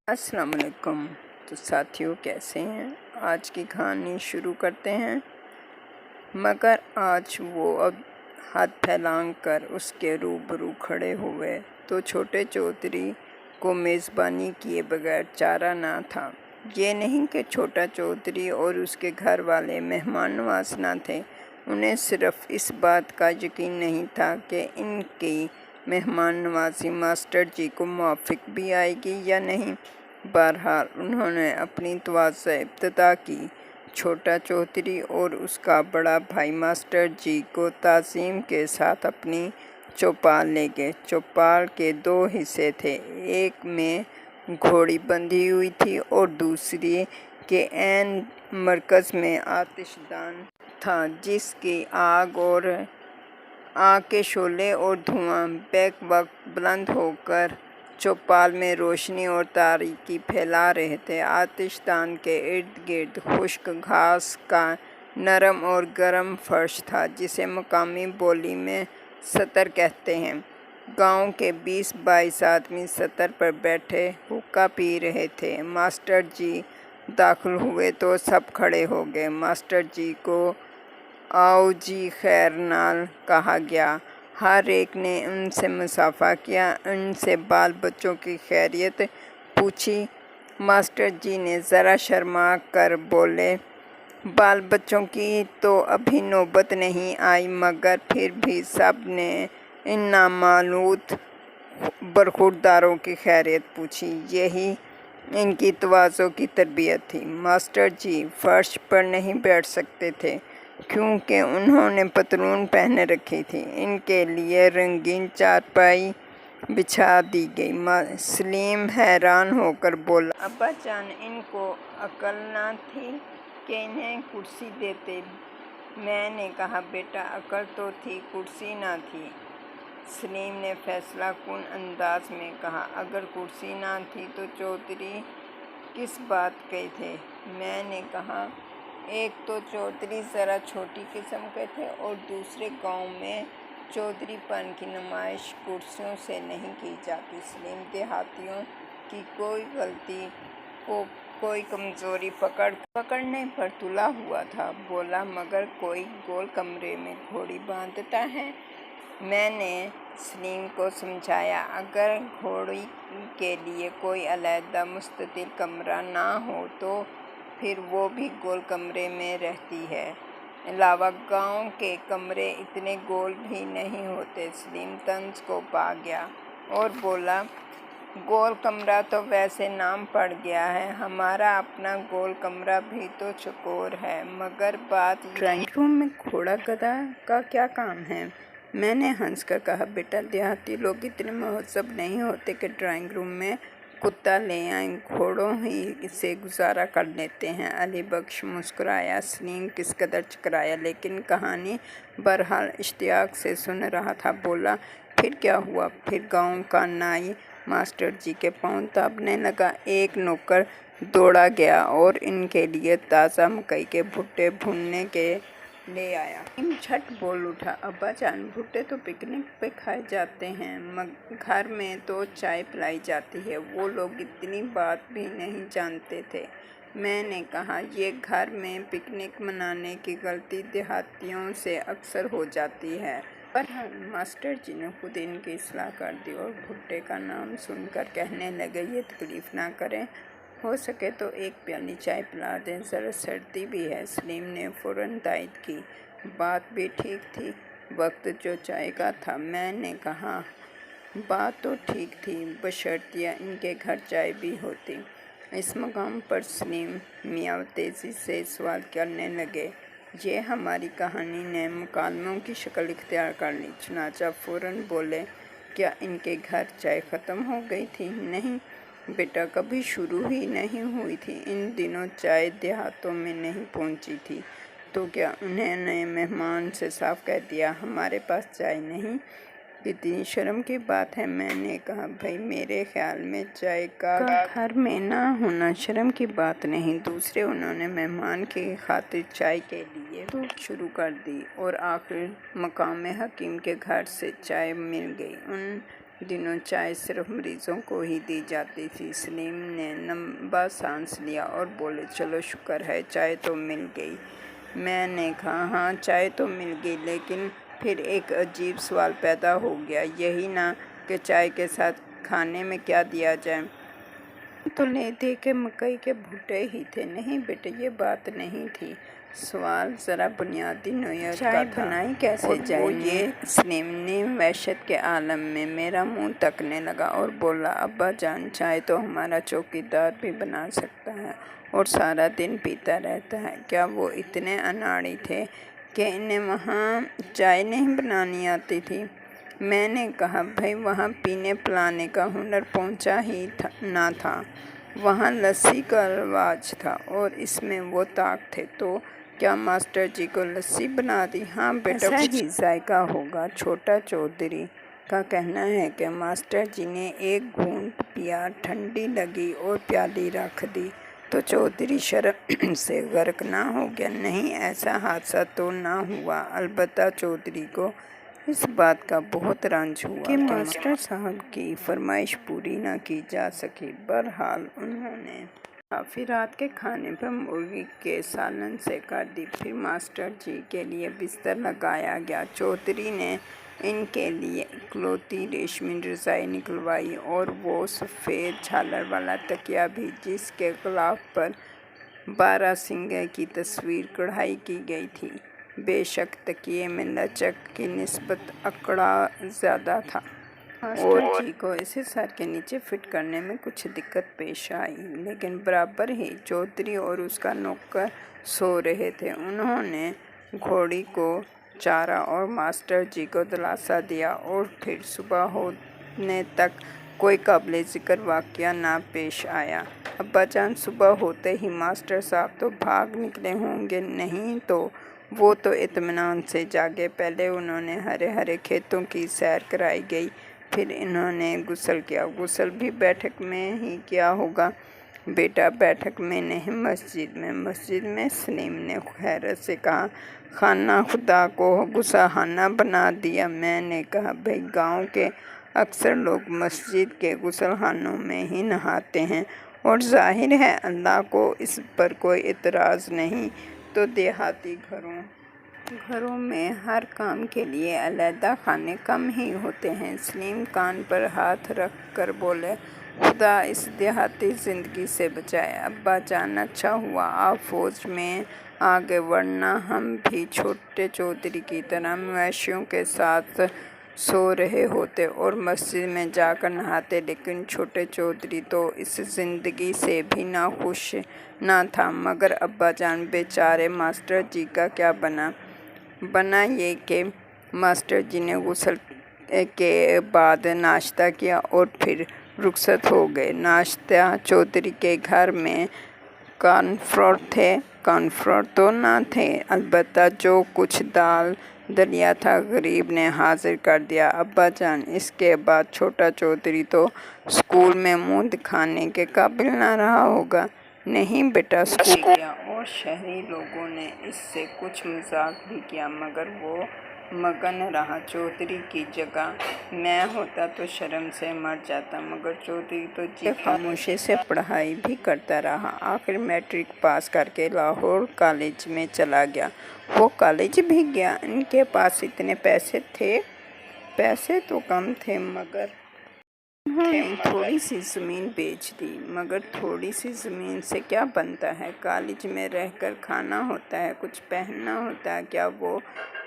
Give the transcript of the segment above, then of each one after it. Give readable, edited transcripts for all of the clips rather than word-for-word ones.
अस्सलाम वालेकुम। तो साथियों, कैसे हैं? आज की कहानी शुरू करते हैं। मगर आज वो अब हाथ फैलांग कर उसके रूबरू खड़े हुए तो छोटे चौधरी को मेज़बानी किए बगैर चारा ना था। ये नहीं कि छोटा चौधरी और उसके घर वाले मेहमान नवाज ना थे, उन्हें सिर्फ इस बात का यकीन नहीं था कि इनकी मेहमान नवाजी मास्टर जी को मुआफिक भी आएगी या नहीं। बहरहाल उन्होंने अपनी तवाज़ा इब्तिदा की। छोटा चौधरी और उसका बड़ा भाई मास्टर जी को ताज़ीम के साथ अपनी चौपाल ले गए। चौपाल के दो हिस्से थे, एक में घोड़ी बंधी हुई थी और दूसरी के ऐन मरकज़ में आतिशदान था, जिसकी आग के शोले और धुआं बैक वक्त बुलंद होकर चौपाल में रोशनी और तारीकी फैला रहे थे। आतिशदान के इर्द गिर्द खुश्क घास का नरम और गर्म फर्श था, जिसे मकामी बोली में सतर कहते हैं। गांव के 20-22 आदमी सतर पर बैठे हुक्का पी रहे थे। मास्टर जी दाखिल हुए तो सब खड़े हो गए। मास्टर जी को आओ जी खैर नाल कहा गया। हर एक ने उनसे मुसाफा किया, उनसे बाल बच्चों की खैरियत पूछी। मास्टर जी ने ज़रा शर्मा कर बोले, बाल बच्चों की तो अभी नौबत नहीं आई, मगर फिर भी सब ने इन नामालूद बरखुरदारों की खैरियत पूछी। यही इनकी तवाज़ो की तरबियत थी। मास्टर जी फर्श पर नहीं बैठ सकते थे क्योंकि उन्होंने पतलून पहने रखी थी। इनके लिए रंगीन चारपाई बिछा दी गई। सलीम हैरान होकर बोला, अब्बा जान, इनको अकल ना थी कि इन्हें कुर्सी देते? मैंने कहा, बेटा अकल तो थी, कुर्सी ना थी। सलीम ने फैसला कुन अंदाज में कहा, अगर कुर्सी ना थी तो चौधरी किस बात के थे? मैंने कहा, एक तो चौधरी ज़रा छोटी किस्म के थे और दूसरे गांव में चौधरीपन की नुमाइश कुर्सियों से नहीं की जाती। सलीम देहातियों की कोई गलती को कोई कमज़ोरी पकड़ने पर तुला हुआ था। बोला, मगर कोई गोल कमरे में घोड़ी बांधता है? मैंने सलीम को समझाया, अगर घोड़ी के लिए कोई अलहदा मुस्ततिल कमरा ना हो तो फिर वो भी गोल कमरे में रहती है। अलावा गांव के कमरे इतने गोल भी नहीं होते। सलीम तंज को पा गया और बोला, गोल कमरा तो वैसे नाम पड़ गया है, हमारा अपना गोल कमरा भी तो चकोर है। मगर बात ड्राइंग रूम में घोड़ा गधा का क्या काम है? मैंने हंस कर कहा, बेटा देहाती लोग इतने महज़ब नहीं होते कि ड्राइंग रूम में कुत्ता ले आएं, घोड़ों ही से गुजारा कर लेते हैं। अली बख्श मुस्कुराया। सलीम किस कदर चकराया, लेकिन कहानी बहरहाल इश्तियाक से सुन रहा था। बोला, फिर क्या हुआ? फिर गांव का नाई मास्टर जी के पांव दाबने लगा। एक नौकर दौड़ा गया और इनके लिए ताज़ा मकई के भुट्टे भूनने के ले आया। झट बोल उठा, अब्बा जान, भुट्टे तो पिकनिक पे खाए जाते हैं, घर में तो चाय पिलाई जाती है। वो लोग इतनी बात भी नहीं जानते थे। मैंने कहा, ये घर में पिकनिक मनाने की गलती देहातियों से अक्सर हो जाती है। पर मास्टर जी ने खुद इनकी इस्लाह कर दी और भुट्टे का नाम सुनकर कहने लगे, ये तकलीफ़ ना करें, हो सके तो एक प्याली चाय पिला दें, ज़रा सर्दी भी है। सलीम ने फ़ौरन तायद की, बात भी ठीक थी, वक्त जो चाय का था। मैंने कहा, बात तो ठीक थी, बशर्तिया इनके घर चाय भी होती। इस मकाम पर सलीम मियाँ तेज़ी से सवाल करने लगे। ये हमारी कहानी ने मुकालमों की शक्ल इख्तियार कर ली। चुनाचा फ़ौरन बोले, क्या इनके घर चाय ख़त्म हो गई थी? नहीं बेटा, कभी शुरू ही नहीं हुई थी। इन दिनों चाय देहातों में नहीं पहुंची थी। तो क्या उन्होंने मेहमान से साफ कह दिया, हमारे पास चाय नहीं? کتنی شرم کی بات ہے۔ میں نے کہا بھائی میرے خیال میں چائے کا گھر میں نہ ہونا شرم کی بات نہیں۔ دوسرے انہوں نے مہمان کی خاطر چائے کے لیے شروع کر دی اور آخر مقام حکیم کے گھر سے چائے مل گئی۔ ان دنوں چائے صرف مریضوں کو ہی دی جاتی تھی۔ سلیم نے لمبا سانس لیا اور بولے چلو شکر ہے چائے تو مل گئی۔ میں نے کہا ہاں چائے تو مل گئی، لیکن پھر ایک عجیب سوال پیدا ہو گیا، یہی نا کہ چائے کے ساتھ کھانے میں کیا دیا جائے؟ تو لیتے کہ مکئی کے بھٹے ہی تھے۔ نہیں بیٹے یہ بات نہیں تھی، سوال ذرا بنیادی نوعیت کا تھا۔ چائے بنائی کیسے جائے؟ یہ سلیم نے وحشت کے عالم میں میرا منہ تکنے لگا اور بولا ابا جان چائے تو ہمارا چوکیدار بھی بنا سکتا ہے اور سارا دن پیتا رہتا ہے۔ کیا وہ اتنے اناڑی تھے کہ انہیں وہاں چائے نہیں بنانی آتی تھی؟ میں نے کہا بھائی وہاں پینے پلانے کا ہنر پہنچا ہی نہ تھا، وہاں لسی کا رواج تھا اور اس میں وہ طاق تھے، تو کیا ماسٹر جی کو لسی بنا دی؟ ہاں بیٹا ایسا ہی ذائقہ ہوگا۔ چھوٹا چودھری کا کہنا ہے کہ ماسٹر جی نے ایک گھونٹ پیا، ٹھنڈی لگی اور پیالی رکھ دی تو چودھری شرم سے غرق نہ ہو گیا۔ نہیں ایسا حادثہ تو نہ ہوا، البتہ چودھری کو اس بات کا بہت رنج ہوا کہ ماسٹر صاحب کی فرمائش پوری نہ کی جا سکی۔ بہرحال انہوں نے کافی رات کے کھانے پر مرغی کے سالن سے کر دی۔ پھر ماسٹر جی کے لیے بستر لگایا گیا۔ چودھری نے ان کے لیے اکلوتی ریشمی رضائی نکلوائی اور وہ سفید جھالر والا تکیہ بھی، جس کے غلاف پر باراسنگھا کی تصویر کڑھائی کی گئی تھی۔ بے شک تکیے میں لچک کی نسبت اکڑا زیادہ تھا۔ ماسٹر جی کو اسے سر کے نیچے فٹ کرنے میں کچھ دقت پیش آئی، لیکن برابر ہی چودھری اور اس کا نوکر سو رہے تھے۔ انہوں نے گھوڑی کو چارا اور ماسٹر جی کو دلاسا دیا اور پھر صبح ہونے تک کوئی قابل ذکر واقعہ نہ پیش آیا۔ ابا جان صبح ہوتے ہی ماسٹر صاحب تو بھاگ نکلے ہوں گے؟ نہیں تو وہ تو اطمینان سے جاگے۔ پہلے انہوں نے ہرے ہرے کھیتوں کی سیر کرائی گئی، پھر انہوں نے غسل کیا۔ غسل بھی بیٹھک میں ہی کیا ہوگا؟ بیٹا بیٹھک میں نہیں، مسجد میں۔ مسجد میں؟ سلیم نے حیرت سے کہا، خانہ خدا کو غسل خانہ بنا دیا؟ میں نے کہا بھائی گاؤں کے اکثر لوگ مسجد کے غسل خانوں میں ہی نہاتے ہیں اور ظاہر ہے اللہ کو اس پر کوئی اعتراض نہیں، تو دیہاتی گھروں میں ہر کام کے لیے علیحدہ خانے کم ہی ہوتے ہیں۔ سلیم کان پر ہاتھ رکھ کر بولے، خدا اس دیہاتی زندگی سے بچائے۔ ابا جان اچھا ہوا آپ فوج میں آ گئے، ورنہ ہم بھی چھوٹے چودھری کی طرح مویشیوں کے ساتھ سو رہے ہوتے اور مسجد میں جا کر نہاتے۔ لیکن چھوٹے چودھری تو اس زندگی سے بھی ناخوش نہ تھا۔ مگر ابا جان بیچارے ماسٹر جی کا کیا بنا؟ بنا یہ کہ ماسٹر جی نے غسل کے بعد ناشتہ کیا اور پھر رخصت ہو گئے۔ ناشتہ چودھری کے گھر میں کارن فلاور تھے؟ کارن فلاور تو نہ تھے، البتہ جو کچھ دال دلیا تھا غریب نے حاضر کر دیا۔ ابا جان اس کے بعد چھوٹا چودھری تو اسکول میں منہ دکھانے کے قابل نہ رہا ہوگا؟ نہیں بیٹا اسکول گیا اور شہری لوگوں نے اس سے کچھ مذاق بھی کیا، مگر وہ مگن رہا۔ چودھری کی جگہ میں ہوتا تو شرم سے مر جاتا، مگر چودھری تو خاموشی سے پڑھائی بھی کرتا رہا۔ آخر میٹرک پاس کر کے لاہور کالج میں چلا گیا۔ وہ کالج بھی گیا؟ ان کے پاس اتنے پیسے تھے؟ پیسے تو کم تھے، مگر انہوں نے تھوڑی سی زمین بیچ دی۔ مگر تھوڑی سی زمین سے کیا بنتا ہے؟ کالج میں رہ کر کھانا ہوتا ہے، کچھ پہننا ہوتا ہے۔ کیا وہ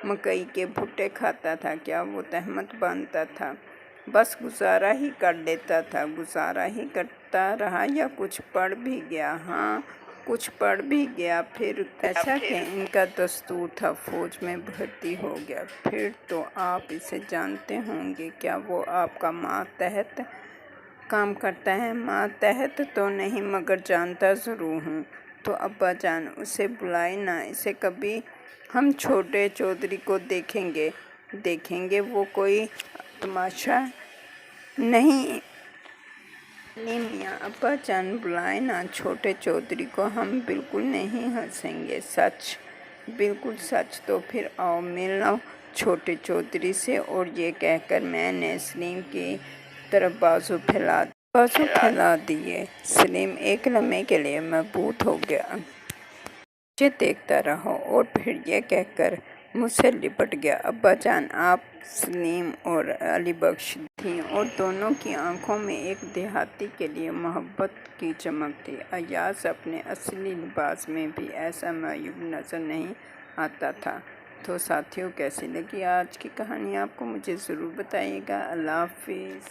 مکئی کے بھٹے کھاتا تھا؟ کیا وہ تہمت باندھتا تھا؟ بس گزارا ہی کر لیتا تھا۔ گزارا ہی کرتا رہا یا کچھ پڑھ بھی گیا؟ ہاں کچھ پڑھ بھی گیا۔ پھر ایسا کہ ان کا دستور تھا فوج میں بھرتی ہو گیا۔ پھر تو آپ اسے جانتے ہوں گے، کیا وہ آپ کا ماتحت کام کرتا ہے؟ ماتحت تو نہیں، مگر جانتا ضرور ہوں۔ تو ابا جان اسے بلائے نا، اسے کبھی ہم چھوٹے چودھری کو دیکھیں گے۔ وہ کوئی तमाशा नहीं। सलीम मियाँ, अब्बा जान बुलाए ना छोटे चौधरी को, हम बिल्कुल नहीं हंसेंगे। सच? बिल्कुल सच। तो फिर आओ मिल लो छोटे चौधरी से। और ये कहकर मैंने सलीम की तरफ बाजू फैला दिए। सलीम एक लम्हे के लिए मबहूत हो गया, मुझे देखता रहा और फिर यह कहकर मुझसे लिपट गया, अब्बा जान आप। सलीम और अली बख्श थीं और दोनों की आंखों में एक देहाती के लिए मोहब्बत की चमक थी। अय्याज अपने असली लिबास में भी ऐसा मायूब नजर नहीं आता था। तो साथियों, कैसी लगी आज की कहानी आपको, मुझे ज़रूर बताइएगा। अल्लाह हाफिज़।